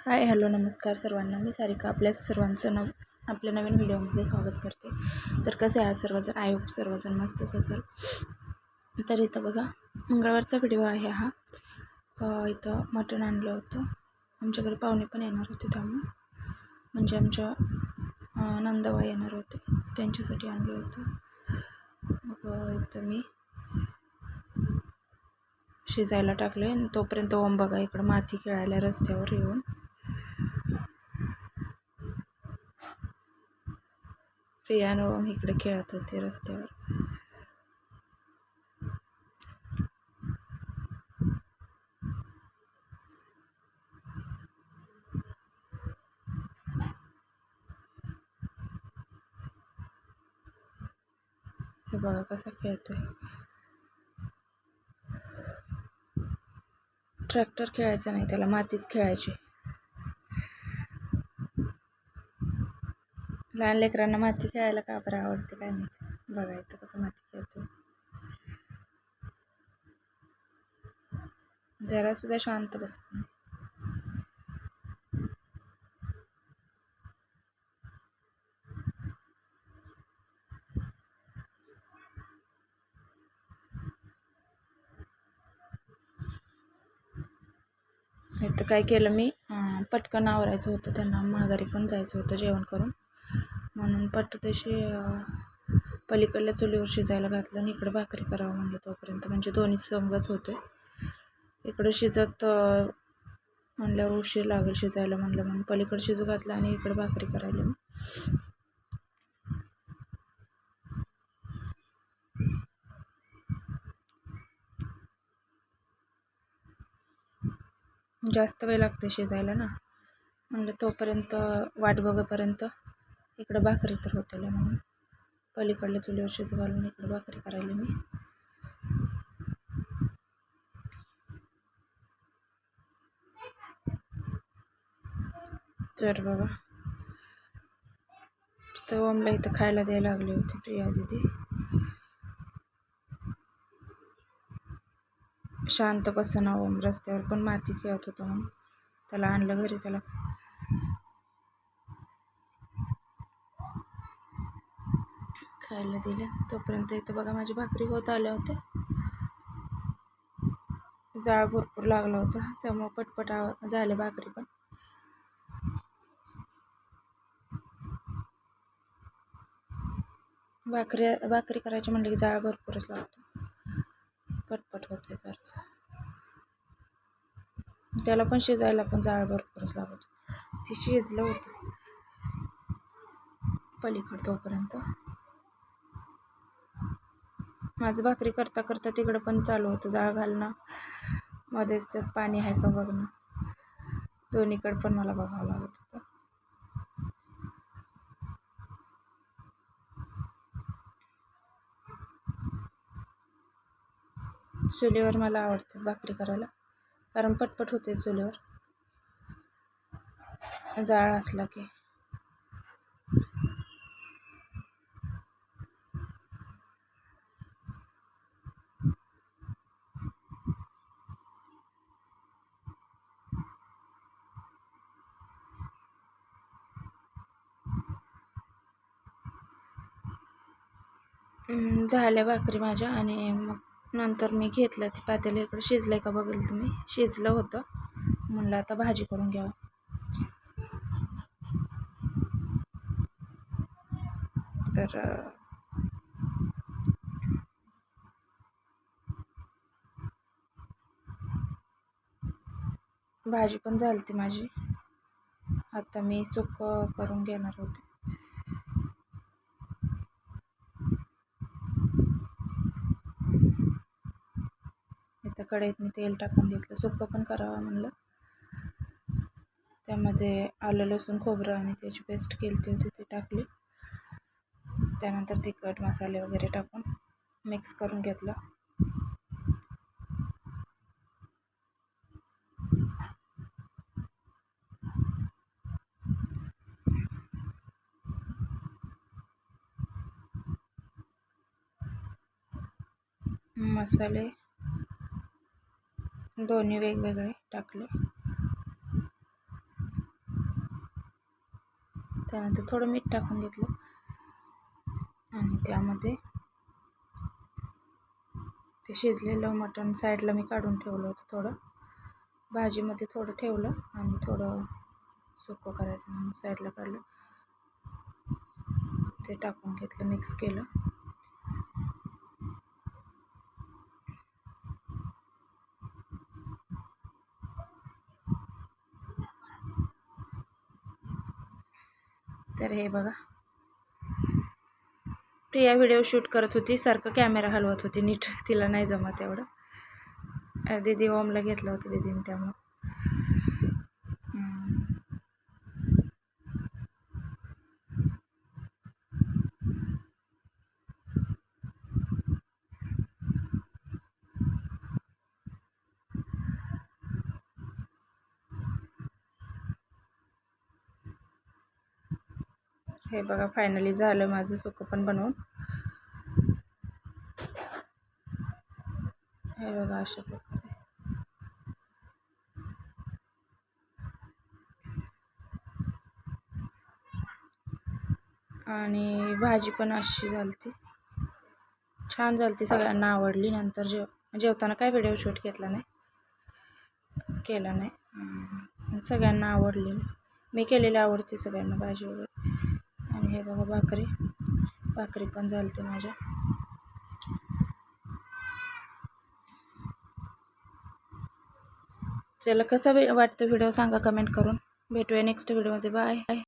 Hi hello नमस्कार सर्वांना. मी सारिका आपल्या सर्वांचं आपल्या नवीन व्हिडिओमध्ये स्वागत करते. तर कसे आहे सर्वजण? आय होप सर्वजण मस्तच असेल. तर इथं बघा, मंगळवारचा व्हिडिओ आहे हा. इथं मटण आणलं होतं. आमच्याकडे पाहुणे पण येणार होते, त्यामुळे म्हणजे आमच्या नंदबाई येणार होते, त्यांच्यासाठी आणलं होतं. मग इथं मी शिजायला टाकले आणि तोपर्यंत ओम बघा इकडं माती खेळायला रस्त्यावर येऊन. प्रियान ओम इकडे खेळत होते रस्त्यावर. हे बघा कसा खेळतोय. ट्रॅक्टर खेळायचा नाही, त्याला मातीच खेळायची. लहान लेकरांना माती खेळायला का बरं आवडते काय माहिती. बघा इथं कसं माती खेळतोय. जरा सुद्धा शांत बसत नाही. इथं काय केलं मी, पटकन आवरायचं होतं, त्यांना माघारी पण जायचं होतं जेवण करून, म्हणून पटकशी पलीकडल्या चुलीवर शिजायला घातलं आणि इकडं भाकरी करावं म्हणलं तोपर्यंत, म्हणजे दोन्ही संगच होते. इकडं शिजत म्हणल्यावर उशीर लागेल शिजायला म्हणून पलीकडे शिजू घातलं आणि इकडं भाकरी करायला मी. जास्त वेळ लागते शिजायला ना, म्हणलं तोपर्यंत वाट बघेपर्यंत इकडं भाकरी तर होते, म्हणून पलीकडल्या चुलीवर शिजू घालून इकडं भाकरी करायला मी. तर बघा तर ओमला इथं खायला द्यायला लागली होती प्रिया दिदी. शांत बसना ओम, रस्त्यावर पण माती खेळत होता म्हणून त्याला आणलं घरी. त्याला खायला दिलं तोपर्यंत इथं बघा माझी भाकरी होत आल्या होत्या. जाळ भरपूर लागला होता, त्यामुळे पटपट झाले भाकरी पण. भाकरी करायची म्हणलं की जाळ भरपूरच लागतो, पटपट होते. तर त्याला पण शिजायला पण जाळ भरपूरच लागत. ती शिजलं होतं पलीकड तोपर्यंत. माझं भाकरी करता करता तिकडं पण चालू होतं जाळ घालणं, मध्येच त्यात पाणी आहे का बघणं. दोन्हीकडं पण मला बघावं लागत होतं. चुलीवर मला आवडते भाकरी करायला, कारण पटपट होते चुलीवर जाळ असला की. झाल्या भाकरी माझ्या, आणि मग नंतर मी घेतलं ती पातेलं इकडे. शिजलंय का बघेल तुम्ही. शिजलं होतं, म्हणलं आता भाजी करून घ्यावं. तर भाजी पण झाली ती माझी. आता मी सुकं करून घेणार होते. इथं कढईत मी तेल टाकून घेतलं, सुकं पण करावं म्हणलं. त्यामध्ये आलं लसूण खोबरं आणि त्याची पेस्ट केली होती ती टाकली. त्यानंतर तिखट मसाले वगैरे टाकून मिक्स करून घेतलं. मसाले दोन्ही वेगवेगळे टाकले. त्यानंतर थोडं मीठ टाकून घेतलं आणि त्यामध्ये ते शिजलेलं मटण साईडला मी काढून ठेवलं होतं. थोडं भाजीमध्ये थोडं ठेवलं आणि थोडं सुकं करायचं म्हणून साईडला काढलं. ते टाकून घेतलं, मिक्स केलं. तर हे बघा, प्रिया व्हिडिओ शूट करत होती, सारखं कॅमेरा हलवत होती, नीट तिला नाही जमत एवढं. दीदी ओमला घेतलं होतं दीदीने, त्यामुळं हे बघा फायनली झालं माझं सुकं पण बनवून. हे बघा अशा प्रकारे. आणि भाजी पण अशी झालती, छान झालती, सगळ्यांना आवडली. नंतर जेवताना काय व्हिडिओ शूट केला नाही, सगळ्यांना आवडली. मी केलेली आवडते सगळ्यांना भाजी वगैरे. आणि हे बघा भाकरी पण झालती माझ्या. चला, कसा वाटतं व्हिडिओ सांगा कमेंट करून. भेटूया नेक्स्ट व्हिडिओमध्ये. बाय.